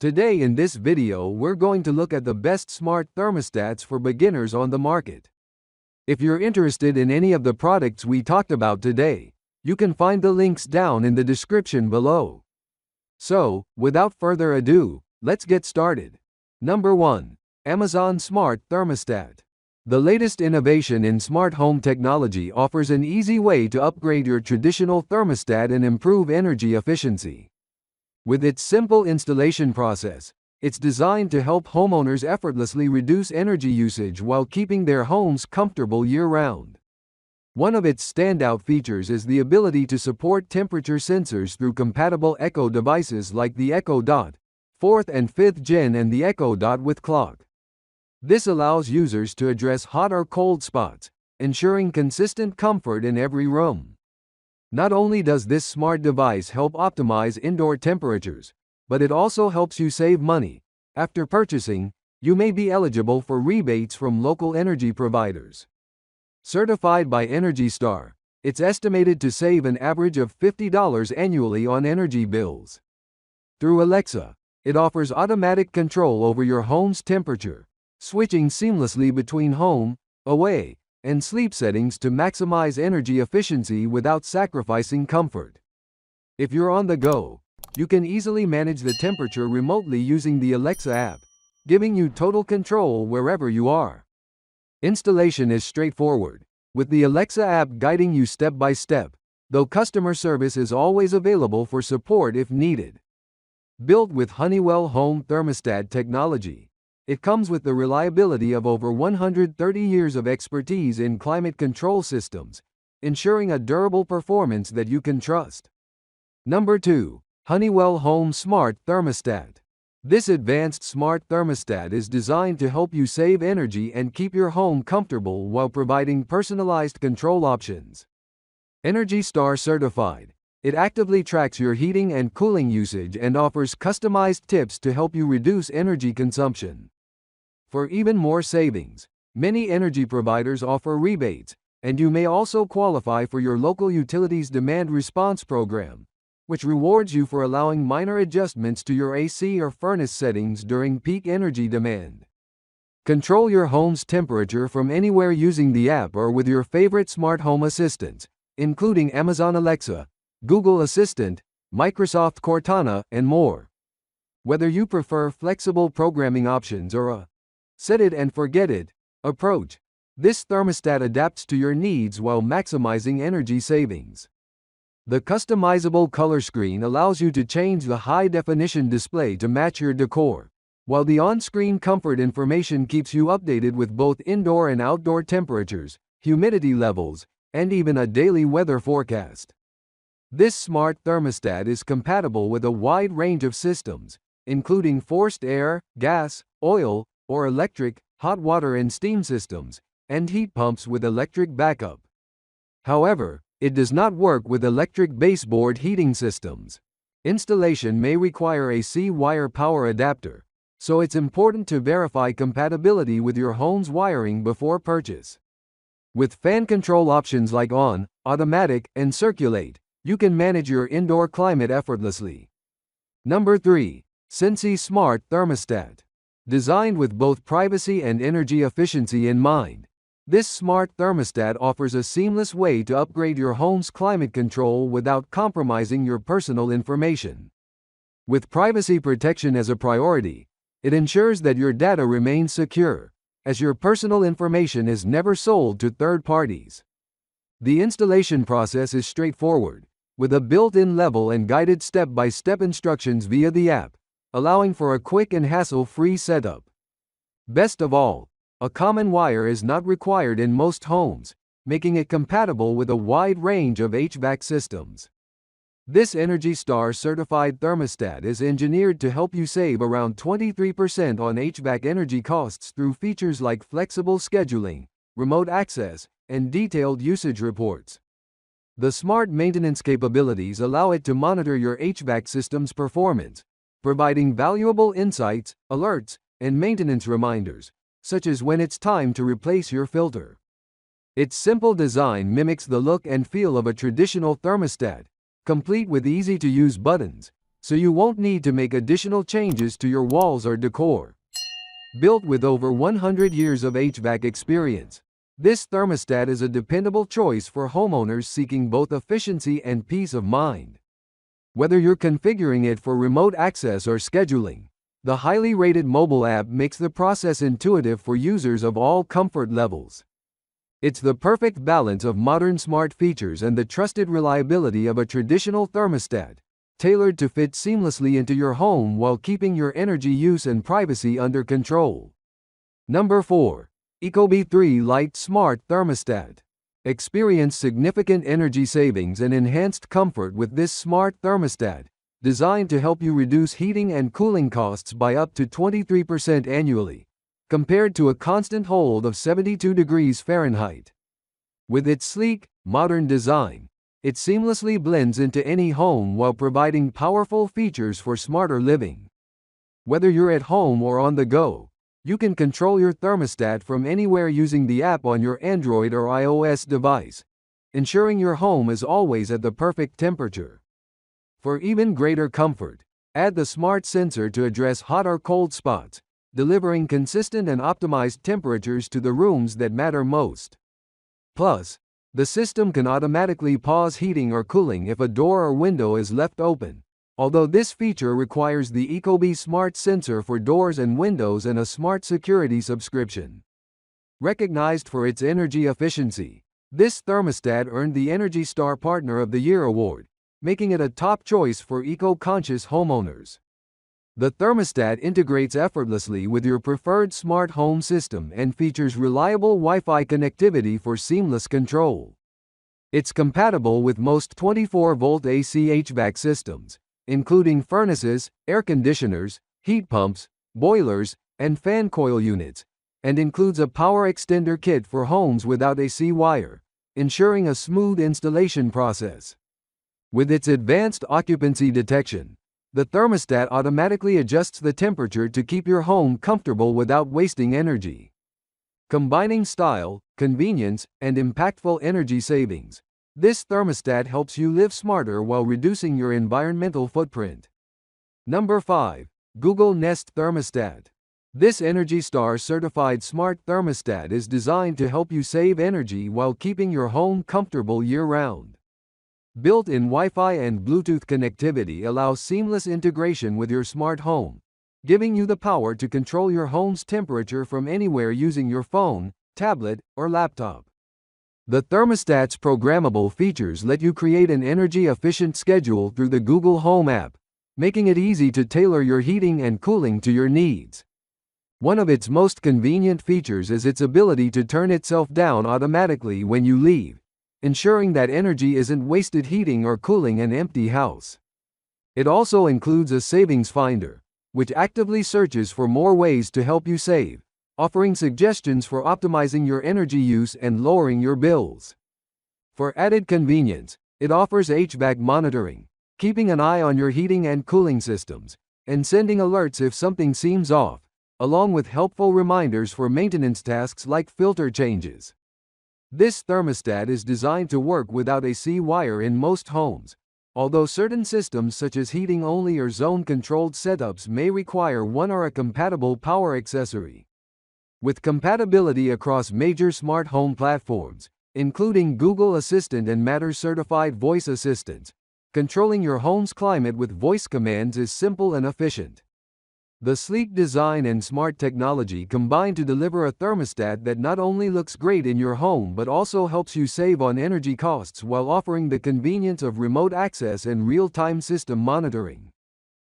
Today in this video we're going to look at the best smart thermostats for beginners on the market. If you're interested in any of the products we talked about today, you can find the links down in the description below. So, without further ado, let's get started. Number 1. Amazon Smart Thermostat. The latest innovation in smart home technology offers an easy way to upgrade your traditional thermostat and improve energy efficiency. With its simple installation process, it's designed to help homeowners effortlessly reduce energy usage while keeping their homes comfortable year-round. One of its standout features is the ability to support temperature sensors through compatible Echo devices like the Echo Dot, 4th and 5th Gen, and the Echo Dot with clock. This allows users to address hot or cold spots, ensuring consistent comfort in every room. Not only does this smart device help optimize indoor temperatures, but it also helps you save money. After purchasing, you may be eligible for rebates from local energy providers. Certified by Energy Star, it's estimated to save an average of $50 annually on energy bills. Through Alexa, it offers automatic control over your home's temperature, switching seamlessly between home, away, and sleep settings to maximize energy efficiency without sacrificing comfort. If you're on the go, you can easily manage the temperature remotely using the Alexa app, giving you total control wherever you are. Installation is straightforward, with the Alexa app guiding you step by step, though customer service is always available for support if needed. Built with Honeywell home thermostat technology, it comes with the reliability of over 130 years of expertise in climate control systems, ensuring a durable performance that you can trust. Number 2. Honeywell Home Smart Thermostat. This advanced smart thermostat is designed to help you save energy and keep your home comfortable while providing personalized control options. Energy Star certified, it actively tracks your heating and cooling usage and offers customized tips to help you reduce energy consumption. For even more savings, many energy providers offer rebates, and you may also qualify for your local utility's demand response program, which rewards you for allowing minor adjustments to your AC or furnace settings during peak energy demand. Control your home's temperature from anywhere using the app or with your favorite smart home assistants, including Amazon Alexa, Google Assistant, Microsoft Cortana, and more. Whether you prefer flexible programming options or a set it and forget it approach, this thermostat adapts to your needs while maximizing energy savings. The customizable color screen allows you to change the high-definition display to match your decor, while the on-screen comfort information keeps you updated with both indoor and outdoor temperatures, humidity levels, and even a daily weather forecast. This smart thermostat is compatible with a wide range of systems, including forced air, gas, oil, or electric, hot water and steam systems, and heat pumps with electric backup. However, it does not work with electric baseboard heating systems. Installation may require a C-wire power adapter, so it's important to verify compatibility with your home's wiring before purchase. With fan control options like on, automatic, and circulate, you can manage your indoor climate effortlessly. Number 3. Sensi Smart Thermostat. Designed with both privacy and energy efficiency in mind, this smart thermostat offers a seamless way to upgrade your home's climate control without compromising your personal information. With privacy protection as a priority, it ensures that your data remains secure, as your personal information is never sold to third parties. The installation process is straightforward, with a built-in level and guided step-by-step instructions via the app, allowing for a quick and hassle-free setup. Best of all, a common wire is not required in most homes, making it compatible with a wide range of HVAC systems. This Energy Star certified thermostat is engineered to help you save around 23% on HVAC energy costs through features like flexible scheduling, remote access, and detailed usage reports. The smart maintenance capabilities allow it to monitor your HVAC system's performance, providing valuable insights, alerts, and maintenance reminders, such as when it's time to replace your filter. Its simple design mimics the look and feel of a traditional thermostat, complete with easy-to-use buttons, so you won't need to make additional changes to your walls or decor. Built with over 100 years of HVAC experience, this thermostat is a dependable choice for homeowners seeking both efficiency and peace of mind. Whether you're configuring it for remote access or scheduling, the highly rated mobile app makes the process intuitive for users of all comfort levels. It's the perfect balance of modern smart features and the trusted reliability of a traditional thermostat, tailored to fit seamlessly into your home while keeping your energy use and privacy under control. Number 4. Ecobee 3 Lite Smart Thermostat. Experience significant energy savings and enhanced comfort with this smart thermostat, designed to help you reduce heating and cooling costs by up to 23% annually, compared to a constant hold of 72 degrees Fahrenheit. With its sleek, modern design, it seamlessly blends into any home while providing powerful features for smarter living. Whether you're at home or on the go, you can control your thermostat from anywhere using the app on your Android or iOS device, ensuring your home is always at the perfect temperature. For even greater comfort, add the smart sensor to address hot or cold spots, delivering consistent and optimized temperatures to the rooms that matter most. Plus, the system can automatically pause heating or cooling if a door or window is left open, although this feature requires the Ecobee Smart Sensor for doors and windows and a smart security subscription. Recognized for its energy efficiency, this thermostat earned the Energy Star Partner of the Year award, making it a top choice for eco-conscious homeowners. The thermostat integrates effortlessly with your preferred smart home system and features reliable Wi-Fi connectivity for seamless control. It's compatible with most 24-volt AC HVAC systems, including furnaces, air conditioners, heat pumps, boilers, and fan coil units, and includes a power extender kit for homes without AC wire, ensuring a smooth installation process. With its advanced occupancy detection, the thermostat automatically adjusts the temperature to keep your home comfortable without wasting energy. Combining style, convenience, and impactful energy savings, this thermostat helps you live smarter while reducing your environmental footprint. Number 5. Google Nest Thermostat. This Energy Star certified smart thermostat is designed to help you save energy while keeping your home comfortable year-round. Built-in Wi-Fi and Bluetooth connectivity allows seamless integration with your smart home, giving you the power to control your home's temperature from anywhere using your phone, tablet, or laptop. The thermostat's programmable features let you create an energy-efficient schedule through the Google Home app, making it easy to tailor your heating and cooling to your needs. One of its most convenient features is its ability to turn itself down automatically when you leave, ensuring that energy isn't wasted heating or cooling an empty house. It also includes a savings finder, which actively searches for more ways to help you save, offering suggestions for optimizing your energy use and lowering your bills. For added convenience, it offers HVAC monitoring, keeping an eye on your heating and cooling systems, and sending alerts if something seems off, along with helpful reminders for maintenance tasks like filter changes. This thermostat is designed to work without AC wire in most homes, although certain systems such as heating-only or zone-controlled setups may require one or a compatible power accessory. With compatibility across major smart home platforms, including Google Assistant and Matter-certified voice assistants, controlling your home's climate with voice commands is simple and efficient. The sleek design and smart technology combine to deliver a thermostat that not only looks great in your home but also helps you save on energy costs while offering the convenience of remote access and real-time system monitoring.